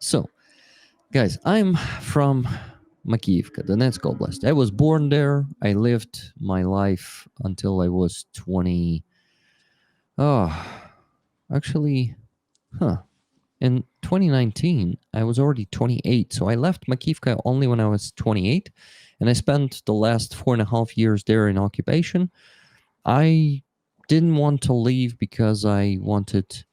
So, guys, I'm from Makiivka, Donetsk Oblast. I was born there. I lived my life until I was 20. Oh, actually, huh. In 2019, I was already 28. So I left Makiivka only when I was 28. And I spent the last 4.5 years there in occupation. I didn't want to leave because I wanted,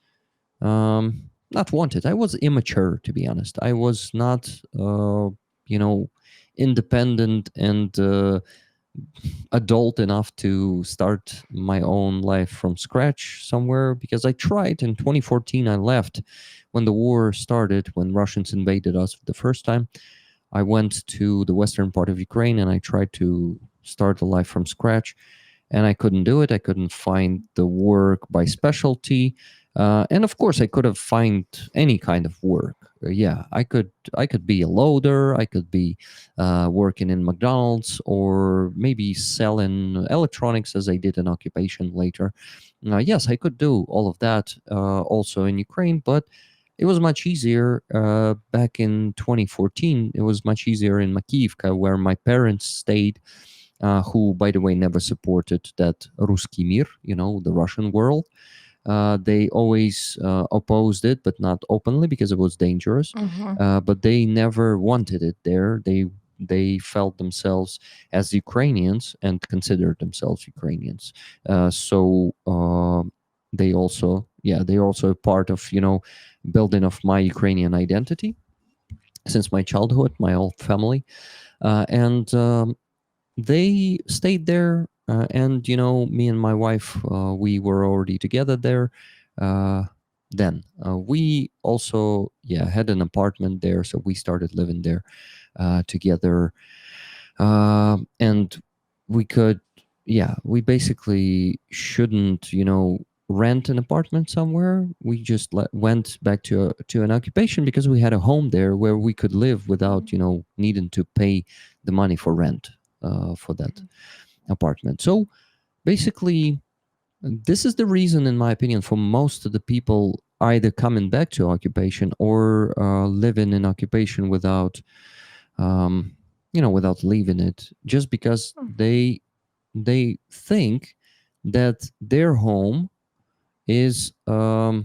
not wanted, I was immature, to be honest. I was not, you know, independent and adult enough to start my own life from scratch somewhere because I tried in 2014. I left when the war started, when Russians invaded us the first time. I went to the western part of Ukraine and I tried to start a life from scratch, and I couldn't do it. I couldn't find the work by specialty, and of course, I could have find any kind of work. Yeah, I could be a loader. I could be working in McDonald's or maybe selling electronics, as I did in occupation later. Yes, I could do all of that also in Ukraine, but it was much easier back in 2014. It was much easier in Makiivka, where my parents stayed, who, by the way, never supported that Ruski Mir, the Russian world. They always opposed it, but not openly because it was dangerous. Mm-hmm. But they never wanted it there. They felt themselves as Ukrainians and considered themselves Ukrainians. So they also part of building of my Ukrainian identity since my childhood, my whole family, and they stayed there, and me and my wife, we were already together there. uh, then we also had an apartment there, so we started living there together. And we could, we basically shouldn't rent an apartment somewhere. We just went back to an occupation because we had a home there where we could live without needing to pay the money for rent for that apartment. So basically, this is the reason, in my opinion, for most of the people either coming back to occupation or living in occupation without, without leaving it, just because they think that their home is, and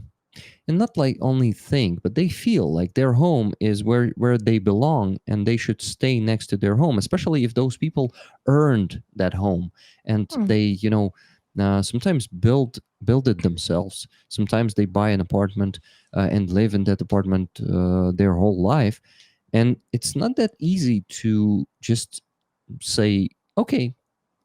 not like only think, but they feel like their home is where they belong, and they should stay next to their home, especially if those people earned that home, and Mm. they sometimes build it themselves. Sometimes they buy an apartment and live in that apartment their whole life, and it's not that easy to just say, okay,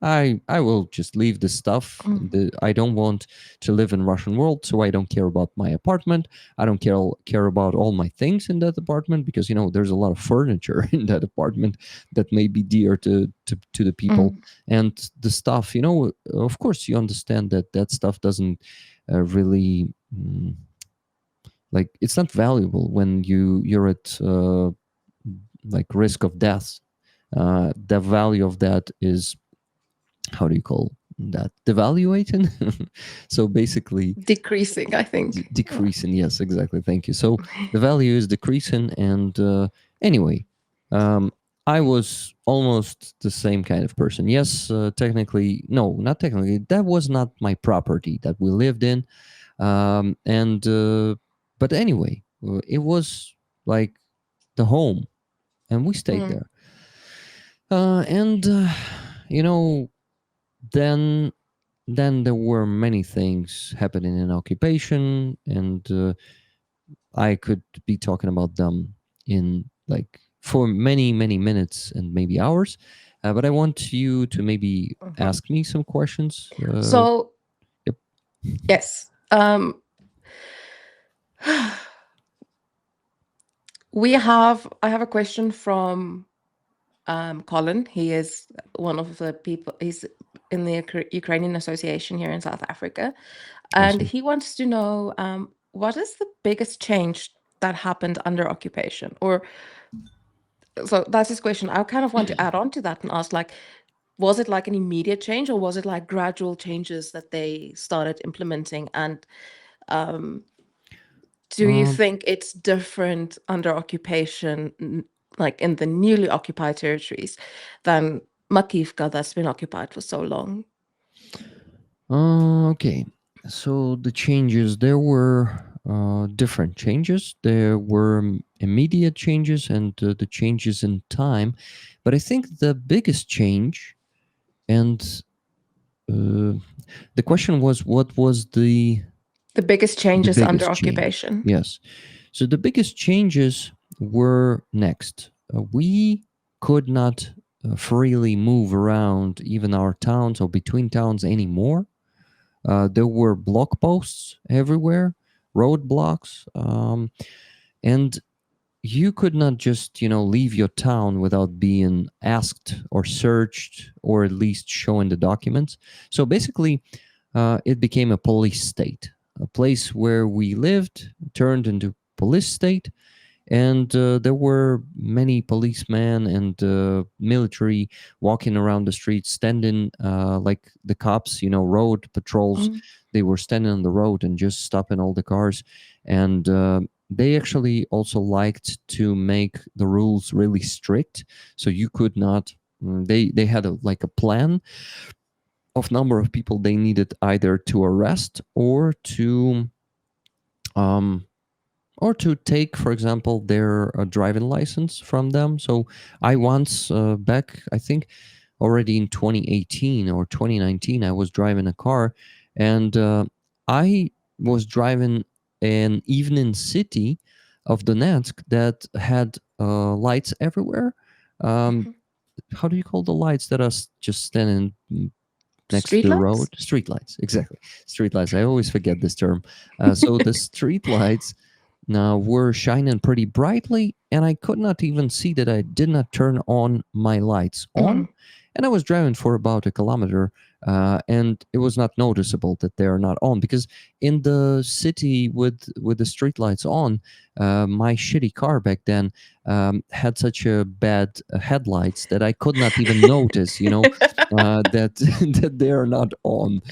I will just leave this stuff. Mm. I don't want to live in Russian world, so I don't care about my apartment. I don't care about all my things in that apartment, because there's a lot of furniture in that apartment that may be dear to the people, Mm. and the stuff. Of course, you understand that that stuff doesn't really. Like, it's not valuable when you're at like risk of death. The value of that is, how do you call that, devaluating? So basically, Decreasing, I think. decreasing. Yes, exactly, thank you. So the value is decreasing, and anyway, um, I was almost the same kind of person. Yes, technically, no, not technically, that was not my property that we lived in. And But anyway, it was like the home, and we stayed Mm. there. And you know then then there were many things happening in occupation, and I could be talking about them in, like, for many many minutes and maybe hours. But I want you to maybe Mhm. ask me some questions. So, Yep. yes. I have a question from Colin. He is one of the people, he's in the Ukrainian Association here in South Africa. And Awesome. he wants to know, what is the biggest change that happened under occupation? Or, so that's his question. I kind of want to add on to that and ask, like, was it like an immediate change, or was it like gradual changes that they started implementing? And um, Do you think it's different under occupation, like in the newly occupied territories, than Makiivka that's been occupied for so long? Okay, so the changes, there were different changes. There were immediate changes and the changes in time. But I think the biggest change, and uh, the question was, what was The biggest the changes under biggest change? occupation. Yes. So the biggest changes were next. We could not freely move around even our towns or between towns anymore. There were block posts everywhere, roadblocks, and you could not just, leave your town without being asked or searched or at least showing the documents. So basically, it became a police state. A place where we lived turned into police state, and there were many policemen and military walking around the streets, standing like the cops, road patrols. Mm. They were standing on the road and just stopping all the cars, and they actually also liked to make the rules really strict, so you could not. They had like a plan of number of people they needed either to arrest um, or to take, for example, their driving license from them. So I once, back, I think already in 2018 or 2019, I was driving a car, and I was driving an evening city of Donetsk that had lights everywhere. Um, Mhm. how do you call the lights that are just standing next to the road? Streetlights? Street lights, exactly. Street lights. I always forget this term. So the street lights now were shining pretty brightly, and I could not even see that I did not turn on my lights on. Mm. And I was driving for about a kilometer, and it was not noticeable that they are not on, because in the city with the street lights on, my shitty car back then had such a bad headlights that I could not even notice, that that they are not on,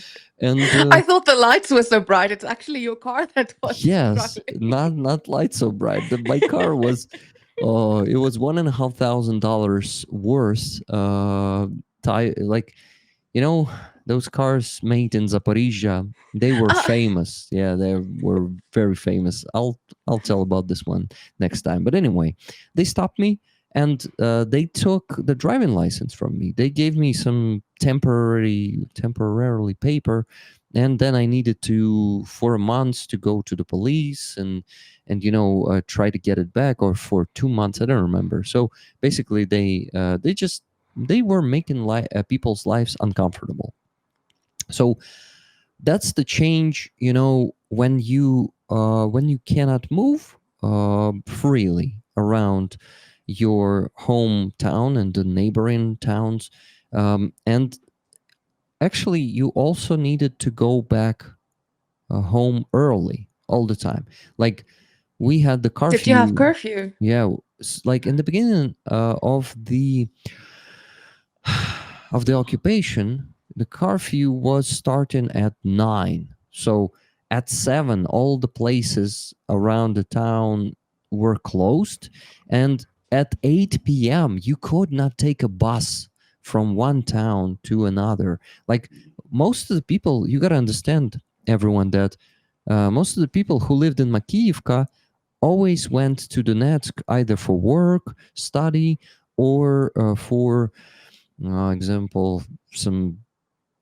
and I thought the lights were so bright. It's actually your car that was yes, struggling. not light so bright. My car was, oh, it was $1,500 worth. Like, you know, those cars made in Zaporizhia, they were Ah, famous. Yeah, they were very famous. I'll tell about this one next time. But anyway, they stopped me, and they took the driving license from me. They gave me some temporarily paper, and then I needed to, for a month, to go to the police and try to get it back, or for 2 months, I don't remember. So basically, they were making people's lives uncomfortable. So that's the change, when you cannot move freely around your hometown and the neighboring towns. And actually, you also needed to go back home early all the time. Like, we had the did you have curfew. curfew? Yeah, like in the beginning of the occupation, the curfew was starting at 9. So at 7, all the places around the town were closed. And at 8 p.m., you could not take a bus from one town to another. Like, most of the people, you got to understand, everyone, that most of the people who lived in Makiivka always went to Donetsk either for work, study, or for example, some,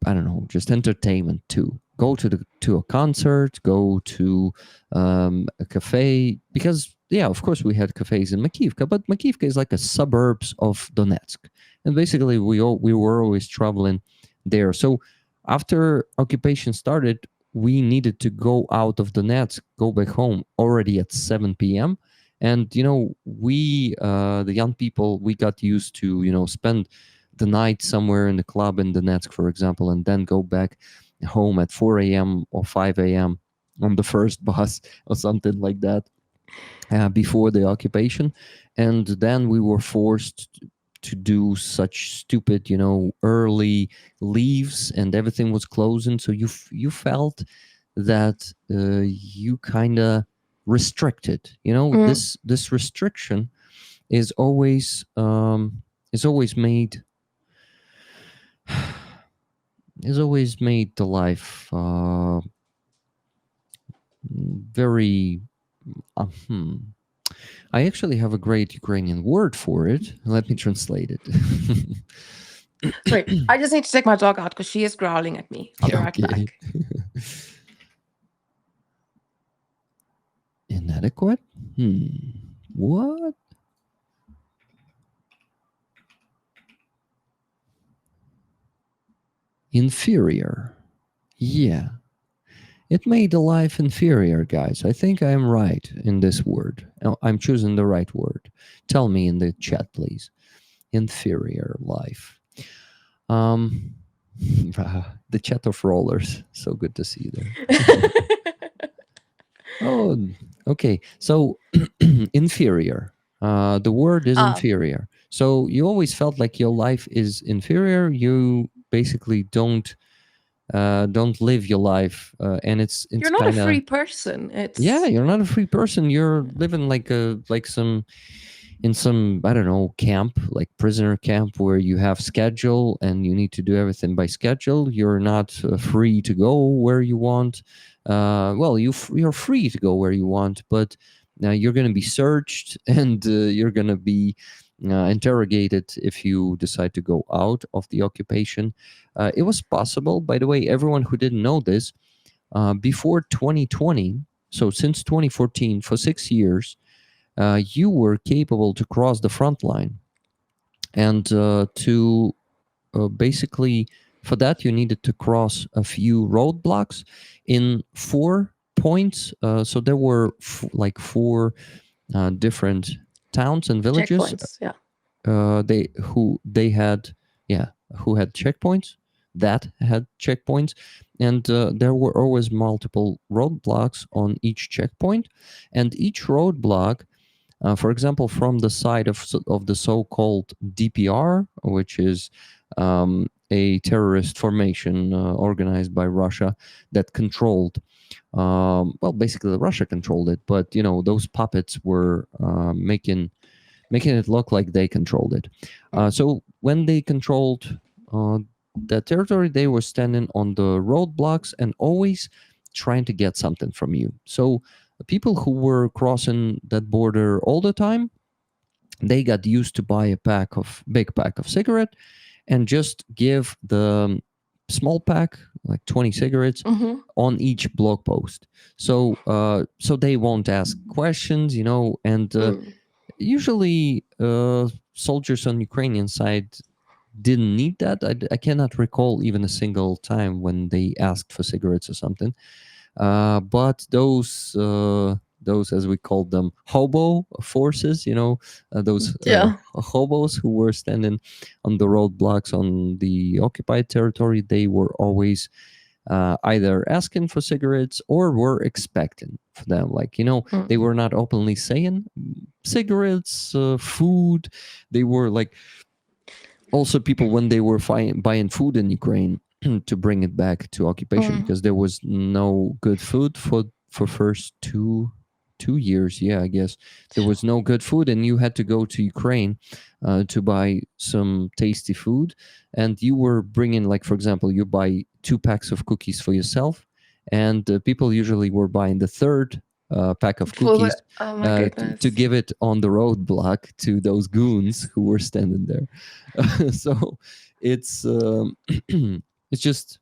I don't know, just entertainment too. Go to a concert, go to a cafe, because yeah, of course we had cafes in Makiivka, but Makiivka is like a suburbs of Donetsk, and basically we were always traveling there. So after occupation started, we needed to go out of Donetsk, go back home already at 7 p.m. And we, the young people, we got used to spend the night somewhere in the club in Donetsk, for example, and then go back home at 4 a.m. or 5 a.m. on the first bus or something like that, before the occupation. And then we were forced to do such stupid, early leaves, and everything was closing. So you felt that you kind of restricted. Mm. This restriction is always made is always made the life very. Uh, hmm. I actually have a great Ukrainian word for it. Let me translate it. Sorry, I just need to take my dog out because she is growling at me. I'll be right Okay. back. Inadequate? What? Inferior. Yeah. It made the life inferior, guys. I think I am right in this word. I'm choosing the right word. Tell me in the chat, please. Inferior life. Um, the chat of rollers. So good to see you there. Oh, okay. So inferior. The word is Ah, inferior. So you always felt like your life is inferior. You basically don't live your life, and it's you're not a kind of, free person. yeah. It's You're not a free person. You're living like some in some, I don't know, camp, like prisoner camp, where you have schedule and you need to do everything by schedule. You're not free to go where you want. Well, you're free to go where you want, but you're going to be searched and you're going to be interrogated if you decide to go out of the occupation. It was possible, by the way, everyone who didn't know this, before 2020, so since 2014, for 6 years, you were capable to cross the front line, and to basically, for that you needed to cross a few roadblocks in 4 points. So there were like four different towns and villages. checkpoints. Yeah. They had, yeah, who had checkpoints, that had checkpoints, and there were always multiple roadblocks on each checkpoint, and each roadblock, for example, from the side of the so-called DPR, which is a terrorist formation organized by Russia that controlled. Well, basically, Russia controlled it, but those puppets were making it look like they controlled it. So when they controlled uh, that territory, they were standing on the roadblocks and always trying to get something from you. So people who were crossing that border all the time, they got used to buy a big pack of cigarette and just give the small pack, like 20 cigarettes, Mm-hmm. on each blog post. So they won't ask questions, and Mm. usually soldiers on Ukrainian side didn't need that. I cannot recall even a single time when they asked for cigarettes or something. But those, as we called them, hobo forces, those Yeah. hobos who were standing on the roadblocks on the occupied territory, they were always either asking for cigarettes or were expecting for them. Like, they Mm. were not openly saying cigarettes, food. They were like, also people when they were buying food in Ukraine to bring it back to occupation, Mm. because there was no good food for first two years. Yeah, I guess there was no good food, and you had to go to Ukraine to buy some tasty food, and you were bringing, like, for example, you buy 2 packs of cookies for yourself, and people usually were buying the third pack of For the, cookies oh my to goodness. give it on the roadblock to those goons who were standing there. So it's it's just,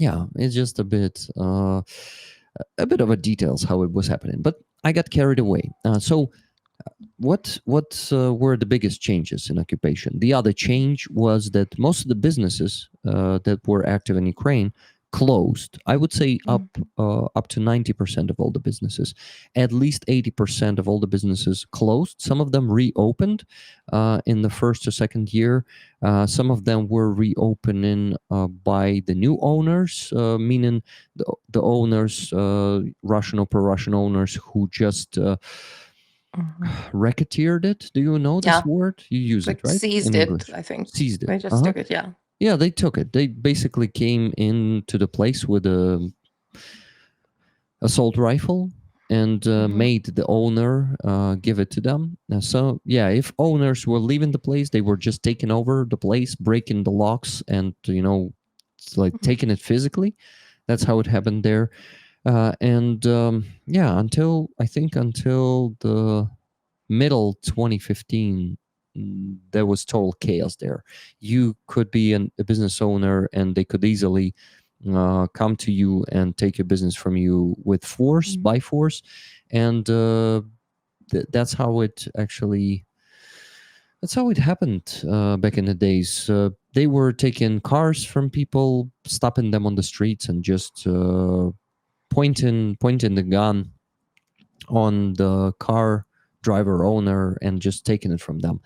yeah, it's just a bit of a details how it was happening, but I got carried away. So what were the biggest changes in occupation? The other change was that most of the businesses that were active in Ukraine closed. I would say Mm. up to 90% of all the businesses, at least 80% of all the businesses closed. Some of them reopened in the first or second year. Some of them were reopening by the new owners, meaning the owners, Russian or pro-Russian owners, who just Mhm. racketeered it. Do you know this Yeah. word? You use it, Like right? seized In it, English. I think. Seized it. They just took it. Yeah. Yeah, they took it. They basically came into the place with a assault rifle and made the owner give it to them. So yeah, if owners were leaving the place, they were just taking over the place, breaking the locks, and it's like taking it physically. That's how it happened there. And yeah, until I think until the middle 2015, there was total chaos there. You could be a business owner, and they could easily come to you and take your business from you with force, by force, and that's how it actually. That's how it happened back in the days. They were taking cars from people, stopping them on the streets, and just pointing the gun on the car driver owner and just taking it from them.